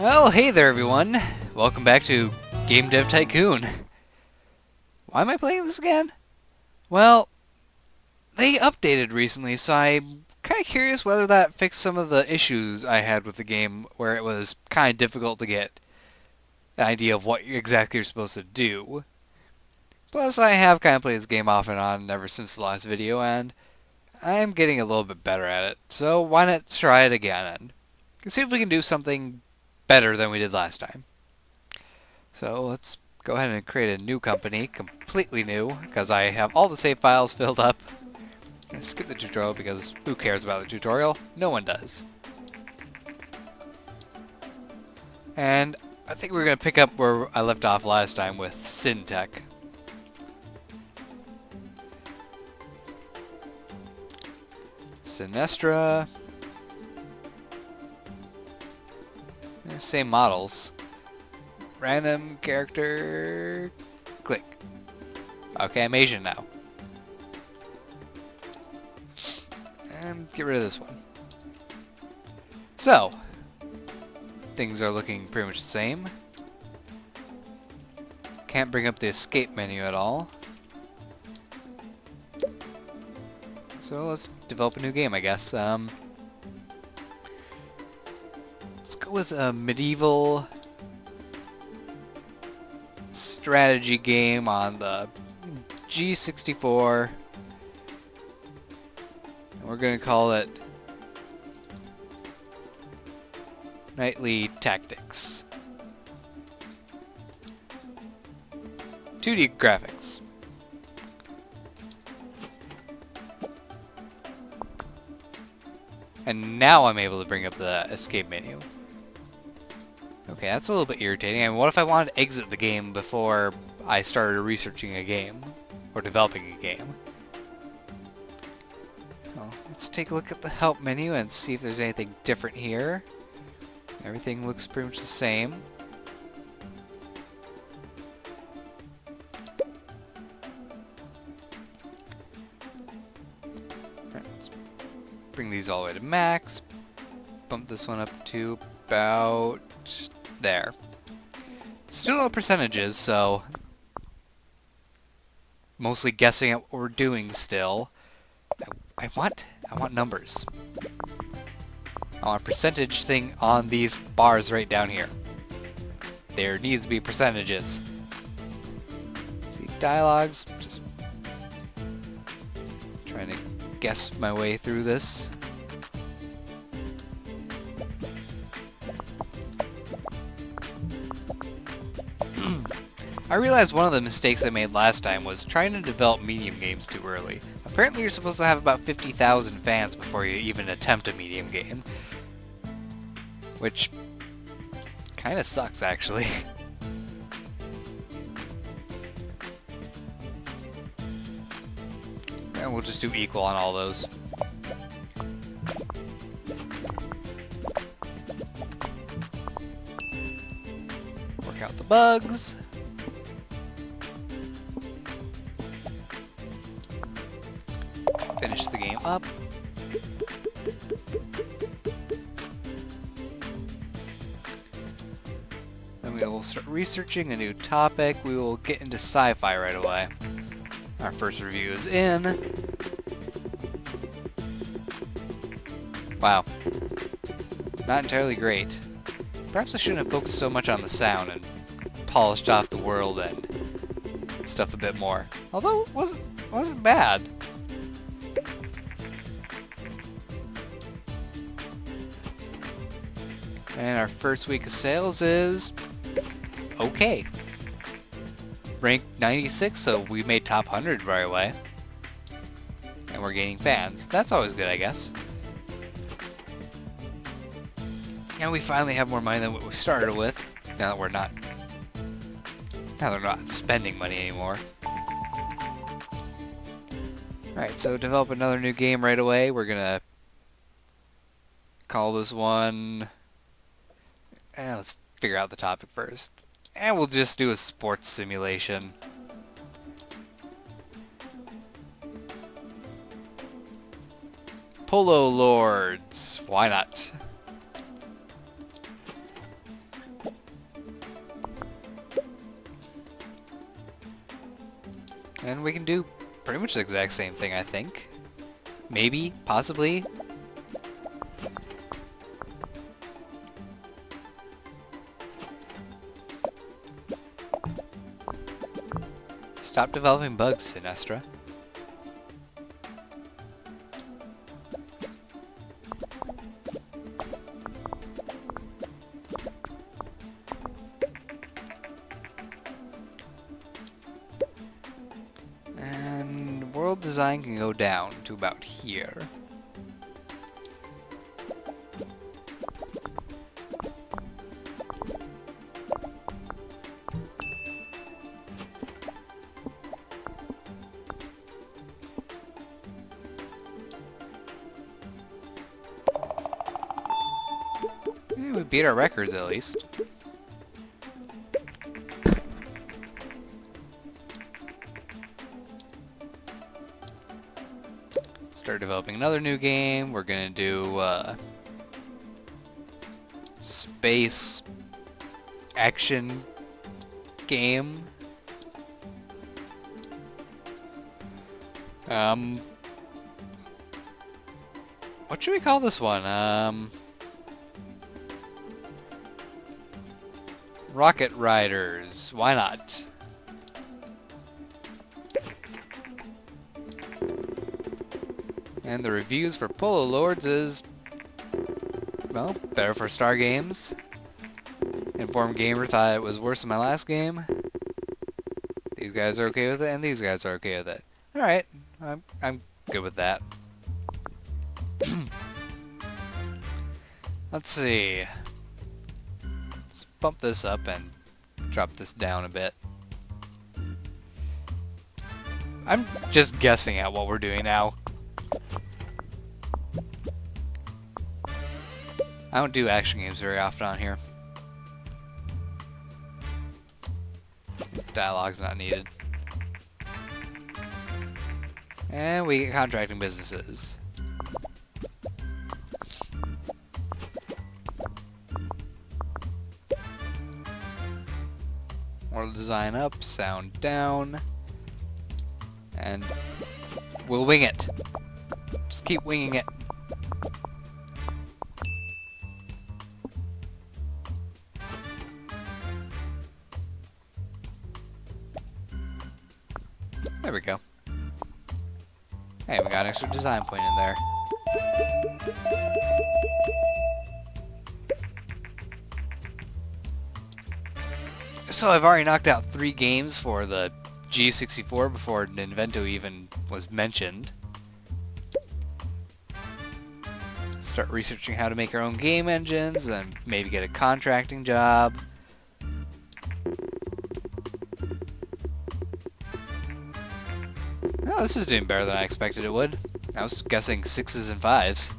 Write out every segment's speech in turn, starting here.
Oh, hey there everyone! Welcome back to Dev Tycoon. Why am I playing this again? Well, they updated recently, so I'm kind of curious whether that fixed some of the issues I had with the game, where it was kind of difficult to get an idea of what exactly you're supposed to do. Plus, I have kind of played this game off and on ever since the last video, and I'm getting a little bit better at it. So why not try it again and see if we can do something better than we did last time. So let's go ahead and create a new company, completely new, because I have all the save files filled up. And skip the tutorial because who cares about the tutorial? No one does. And I think we're going to pick up where I left off last time with Syntech. Sinestra. Same models. Random character. Click. Okay, I'm Asian now. And get rid of this one. So, things are looking pretty much the same. Can't bring up the escape menu at all. So let's develop a new game, I guess. Let's go with a medieval strategy game on the G64. And we're going to call it Knightly Tactics. 2D graphics. And now I'm able to bring up the escape menu. Okay, that's a little bit irritating. I mean, what if I wanted to exit the game before I started researching a game? Or developing a game? Well, let's take a look at the help menu and see if there's anything different here. Everything looks pretty much the same. Let's bring these all the way to max. Bump this one up to about there. Still no percentages, so mostly guessing at what we're doing still. I want numbers. I want a percentage thing on these bars right down here. There needs to be percentages. See, dialogues, just trying to guess my way through this. I realized one of the mistakes I made last time was trying to develop medium games too early. Apparently you're supposed to have about 50,000 fans before you even attempt a medium game. Which kinda sucks, actually. And we'll just do equal on all those. Work out the bugs. Finish the game up. Then we will start researching a new topic. We will get into sci-fi right away. Our first review is in. Wow. Not entirely great. Perhaps I shouldn't have focused so much on the sound and polished off the world and stuff a bit more. Although it wasn't bad. And our first week of sales is okay. Ranked 96, so we made top 100 right away. And we're gaining fans. That's always good, I guess. And we finally have more money than what we started with. Now that we're not spending money anymore. Alright, so develop another new game right away. We're gonna call this one... let's figure out the topic first. And we'll just do a sports simulation. Polo Lords. Why not? And we can do pretty much the exact same thing, I think. Maybe, possibly. Stop developing bugs, Sinestra. And world design can go down to about here. We beat our records at least. Start developing another new game. We're gonna do space action game. What should we call this one? Rocket Riders. Why not? And the reviews for Polo Lords is, well, better for Star Games. Informed Gamer thought it was worse than my last game. These guys are okay with it, and these guys are okay with it. Alright, I'm good with that. Let's see. Let's bump this up and drop this down a bit. I'm just guessing at what we're doing now. I don't do action games very often on here. Dialogue's not needed. And we get contracting businesses. World design up, sound down. And we'll wing it. Just keep winging it. There we go. Hey, we got an extra design point in there. So I've already knocked out 3 games for the G64 before Ninvento even was mentioned. Start researching how to make our own game engines and maybe get a contracting job. Oh, this is doing better than I expected it would. I was guessing 6s and 5s.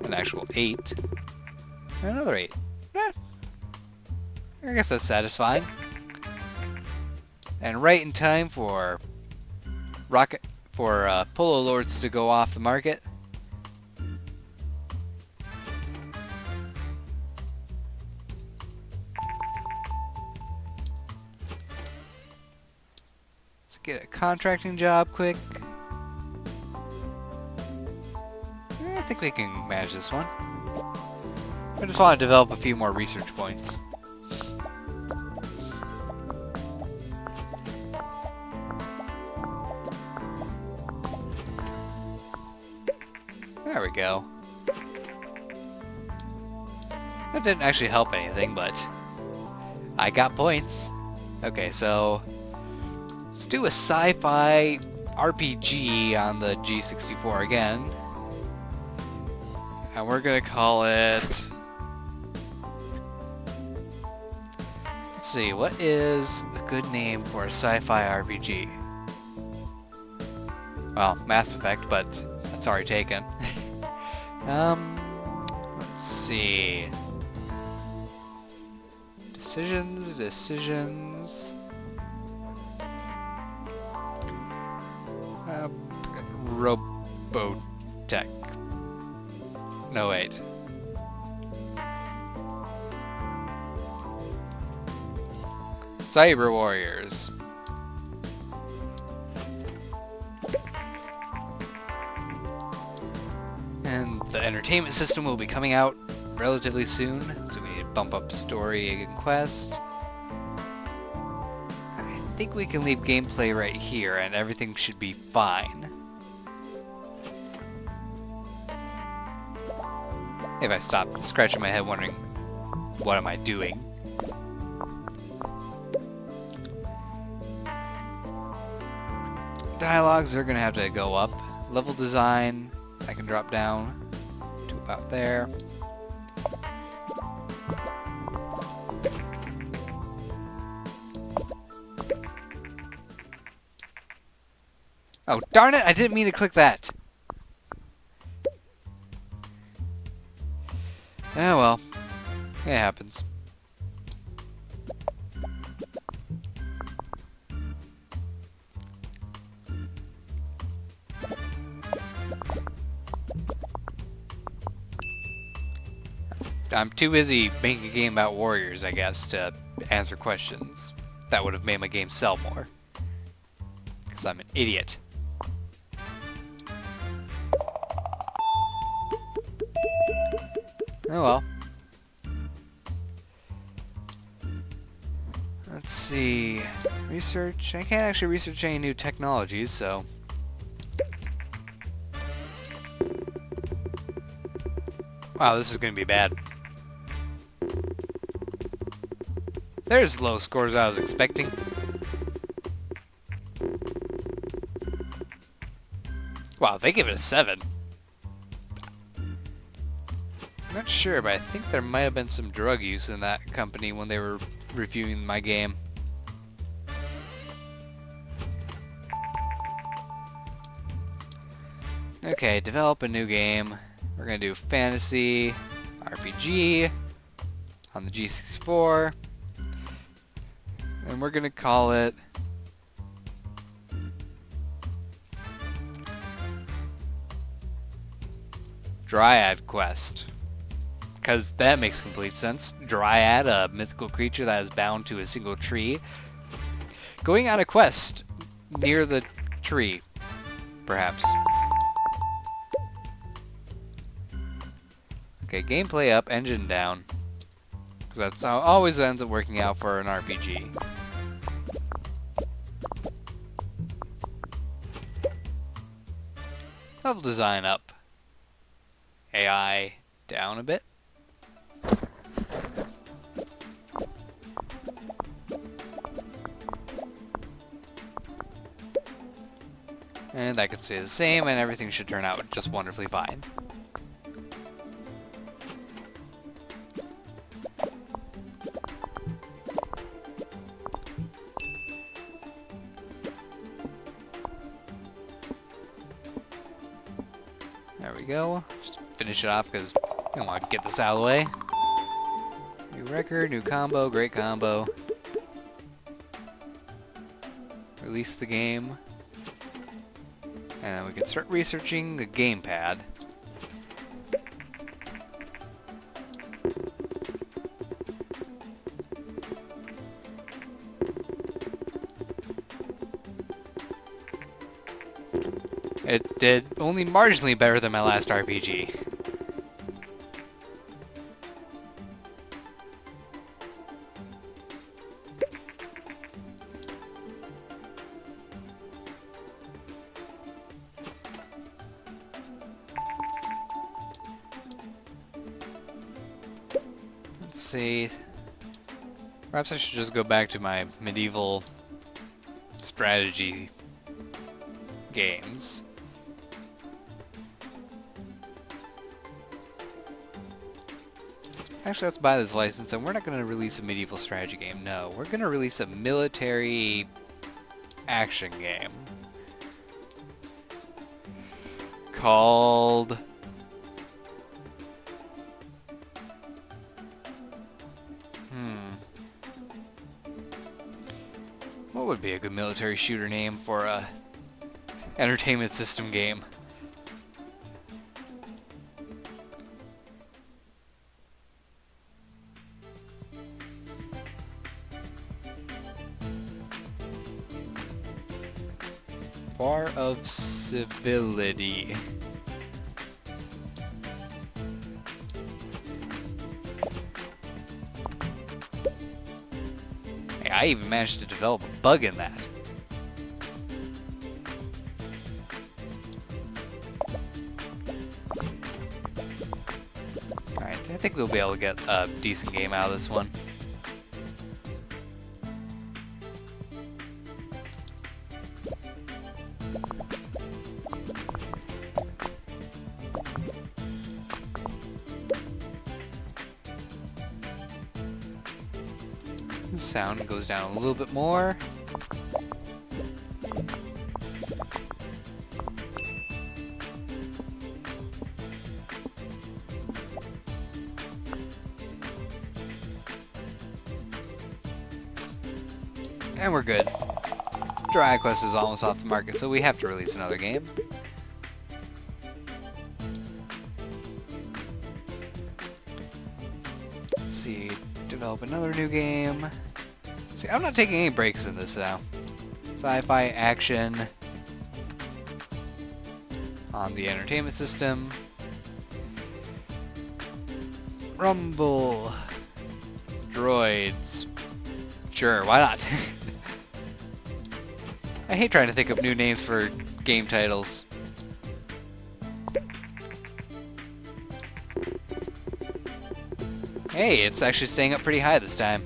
An actual 8. And another 8. I guess that's satisfying. And right in time for Polo Lords to go off the market. Let's get a contracting job quick. I think we can manage this one. I just want to develop a few more research points. There we go. That didn't actually help anything, but I got points. Okay, so let's do a sci-fi RPG on the G64 again. And we're gonna call it... Let's see, what is a good name for a sci-fi RPG? Well, Mass Effect, but that's already taken. Let's see. Decisions. Robotech. No, wait. Cyber Warriors. And the entertainment system will be coming out relatively soon, so we need to bump up story and quest. I think we can leave gameplay right here and everything should be fine. If I stop scratching my head wondering, what am I doing? Dialogues are gonna have to go up. Level design, I can drop down to about there. Oh, darn it! I didn't mean to click that! Oh well. It happens. I'm too busy making a game about warriors, I guess, to answer questions. That would have made my game sell more. Because I'm an idiot. Oh well. Let's see. Research. I can't actually research any new technologies, so... Wow, this is going to be bad. There's low scores I was expecting. Wow, they give it a 7. I'm not sure, but I think there might have been some drug use in that company when they were reviewing my game. Okay, develop a new game. We're gonna do fantasy, RPG, on the G64, and we're gonna call it Dryad Quest. Because that makes complete sense. Dryad, a mythical creature that is bound to a single tree, going on a quest near the tree, perhaps. Okay, gameplay up, engine down. Because that's how it always ends up working out for an RPG. Level design up. AI down a bit. And that can stay the same, and everything should turn out just wonderfully fine. There we go. Just finish it off because I want to get this out of the way. New record, new combo, great combo. Release the game. And we can start researching the gamepad. It did only marginally better than my last RPG. Let's see. Perhaps I should just go back to my medieval strategy games. Actually, let's buy this license, and we're not going to release a medieval strategy game. No, we're going to release a military action game called what would be a good military shooter name for a entertainment system game? Bar of Civility. Hey, I even managed to develop a bug in that. Alright, I think we'll be able to get a decent game out of this one. The sound goes down a little bit more. And we're good. Dragon Quest is almost off the market, so we have to release another game. Let's see, develop another new game. See, I'm not taking any breaks in this now. Sci-fi action on the entertainment system. Rumble. Droids. Sure, why not? I hate trying to think of new names for game titles. Hey, it's actually staying up pretty high this time.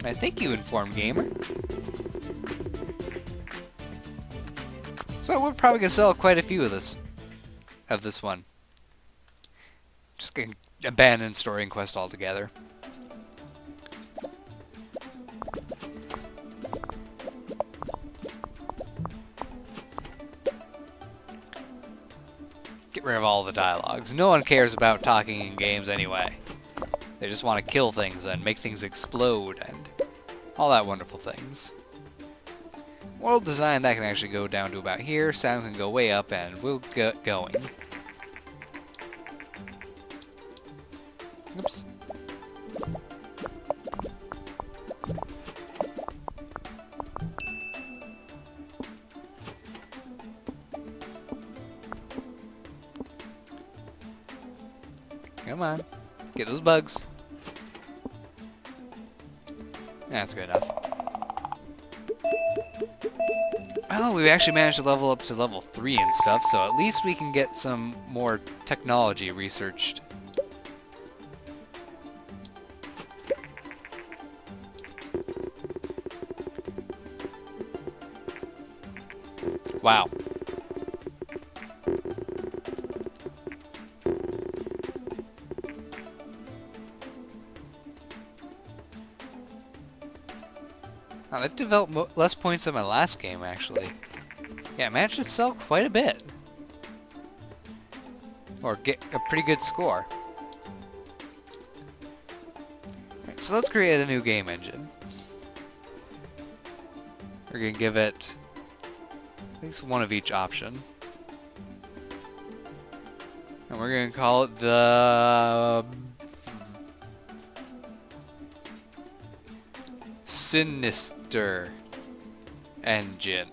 I think you informed gamer. So we're probably gonna sell quite a few of this one. Just gonna abandon story and quest altogether. Get rid of all the dialogues. No one cares about talking in games anyway. They just want to kill things and make things explode and all that wonderful things. World design, that can actually go down to about here. Sound can go way up and we'll get going. Oops. Come on. Get those bugs. That's good enough. Well, we actually managed to level up to level 3 and stuff, so at least we can get some more technology researched. Wow. Wow, that developed less points than my last game, actually. Yeah, I managed to sell quite a bit. Or get a pretty good score. Right, so let's create a new game engine. We're going to give it at least one of each option. And we're going to call it the Sinister Engine.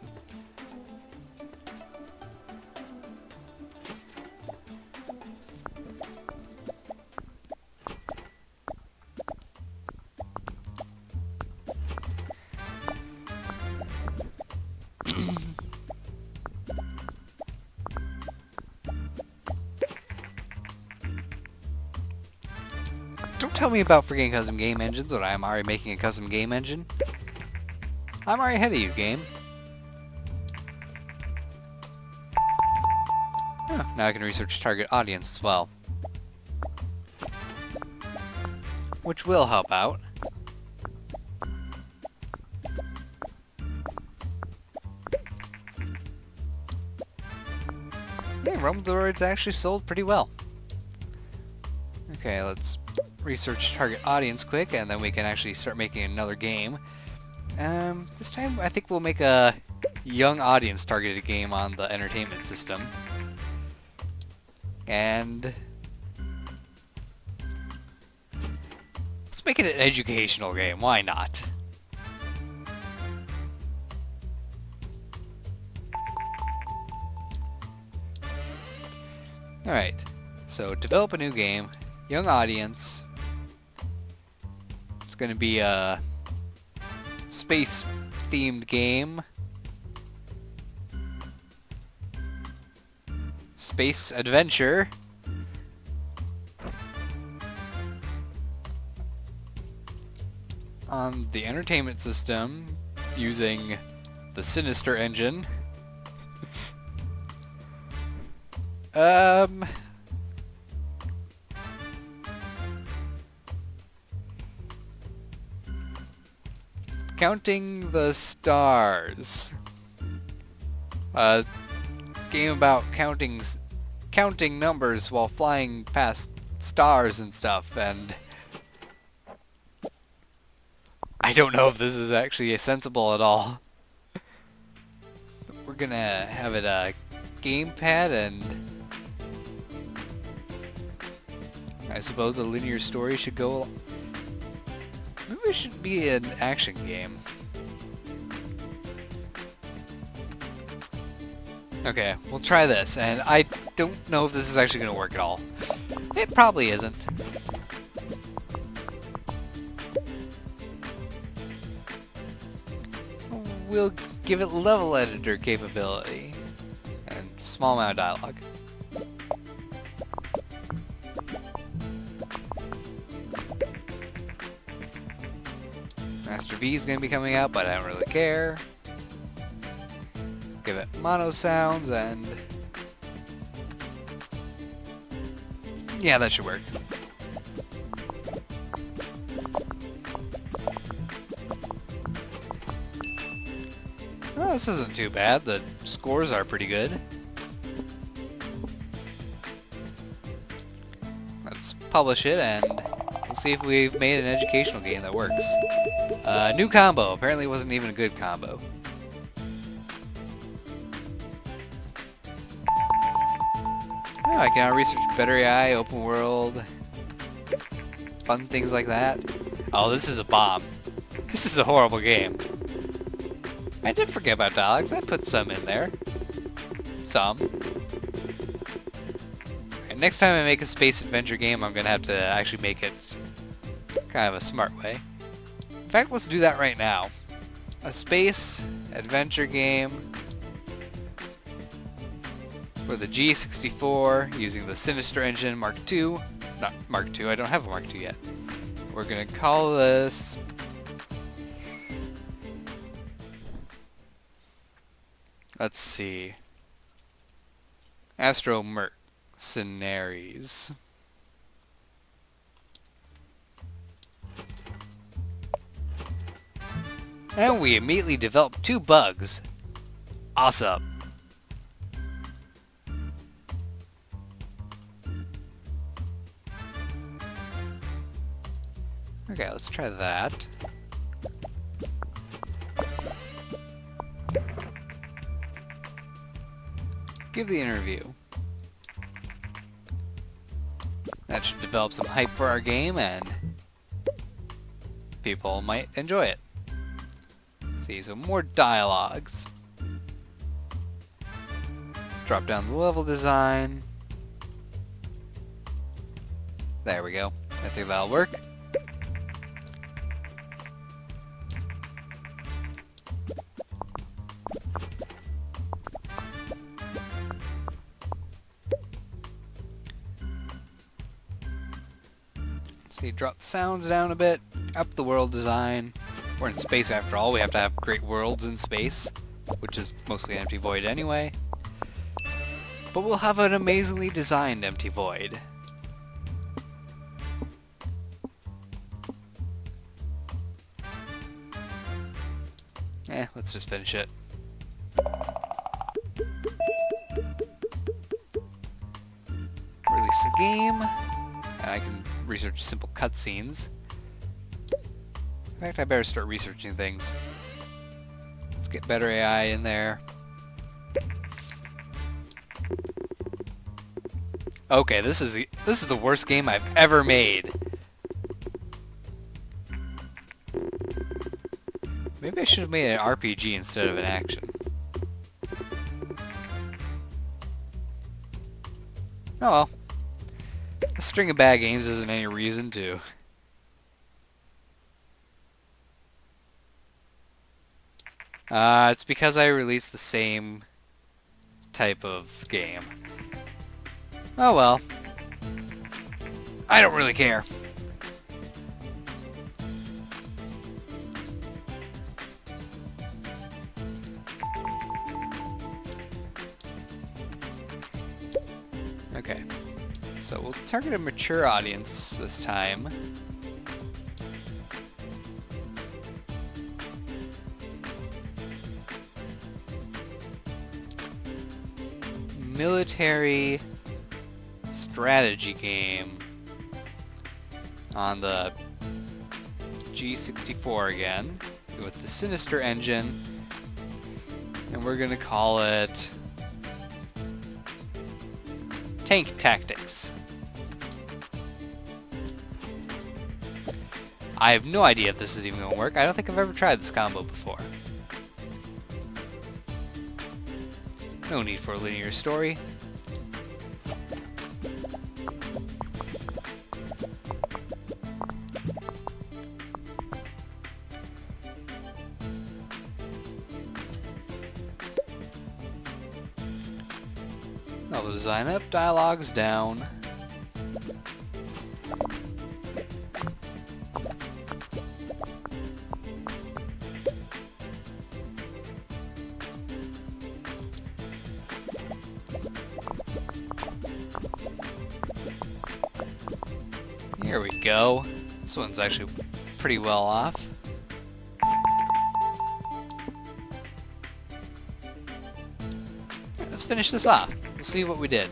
Don't tell me about freaking custom game engines when I'm already making a custom game engine. I'm already ahead of you, game. Oh, now I can research target audience as well. Which will help out. Hey, Rumble Droids actually sold pretty well. Okay, let's research target audience quick, and then we can actually start making another game. This time I think we'll make a young audience targeted game on the entertainment system. And let's make it an educational game, why not? Alright, so develop a new game, young audience. It's gonna be a space-themed game. Space adventure. On the entertainment system, using the Sinister engine. Counting the stars. Game about counting numbers while flying past stars and stuff, and I don't know if this is actually sensible at all. We're gonna have it a gamepad, and I suppose a linear story should go. Maybe it should be an action game. Okay, we'll try this, and I don't know if this is actually going to work at all. It probably isn't. We'll give it level editor capability and small amount of dialogue. Master V is going to be coming out, but I don't really care. Give it mono sounds, and yeah, that should work. Well, this isn't too bad. The scores are pretty good. Let's publish it, and we'll see if we've made an educational game that works. New combo. Apparently it wasn't even a good combo. Oh, I can now research better AI, open world, fun things like that. Oh, this is a bomb. This is a horrible game. I did forget about dialogues. I put some in there. Some. And next time I make a space adventure game, I'm going to have to actually make it kind of a smart way. In fact, let's do that right now. A space adventure game for the G64 using the Sinister engine Mark II. Not Mark II, I don't have a Mark II yet. We're going to call this... Let's see. Astro Mercenaries. And we immediately developed 2 bugs. Awesome. Okay, let's try that. Give the interview. That should develop some hype for our game, and people might enjoy it. Let's see, so more dialogues. Drop down the level design. There we go. I think that'll work. See, drop the sounds down a bit, up the world design. We're in space after all, we have to have great worlds in space, which is mostly empty void anyway. But we'll have an amazingly designed empty void. Let's just finish it. Release the game, and I can research simple cutscenes. In fact, I better start researching things. Let's get better AI in there. Okay, this is the worst game I've ever made. Maybe I should have made an RPG instead of an action. Oh well. A string of bad games isn't any reason to. It's because I released the same type of game. Oh well. I don't really care. Okay. So we'll target a mature audience this time. Military strategy game on the G64 again with the Sinister engine, and we're gonna call it Tank Tactics. I have no idea if this is even gonna work. I don't think I've ever tried this combo before. No need for a linear story. Level design up, dialogues down. Here we go. This one's actually pretty well off. Let's finish this off. We'll see what we did.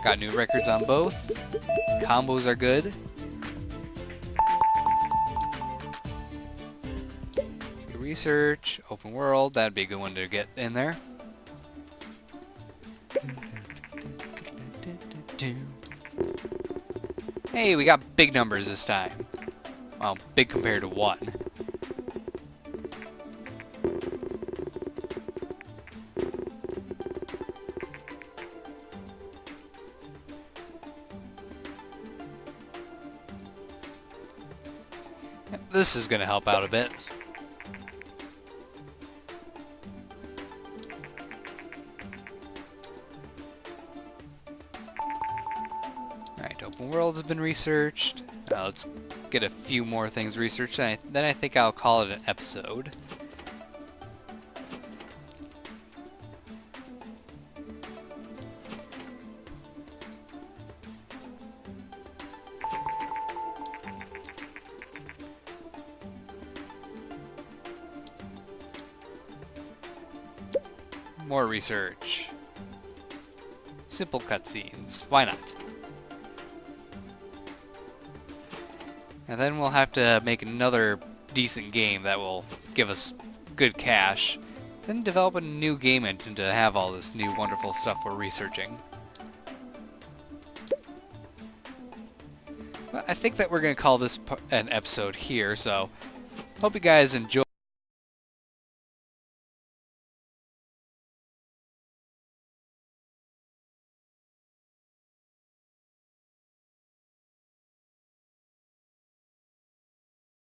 Got new records on both. Combos are good. See, research, open world, that'd be a good one to get in there. Hey, we got big numbers this time. Well, big compared to 1. This is going to help out a bit. Alright, open worlds have been researched. Now let's get a few more things researched, and then I think I'll call it an episode. More research. Simple cutscenes. Why not? And then we'll have to make another decent game that will give us good cash. Then develop a new game engine to have all this new wonderful stuff we're researching. Well, I think that we're going to call this an episode here, so hope you guys enjoy.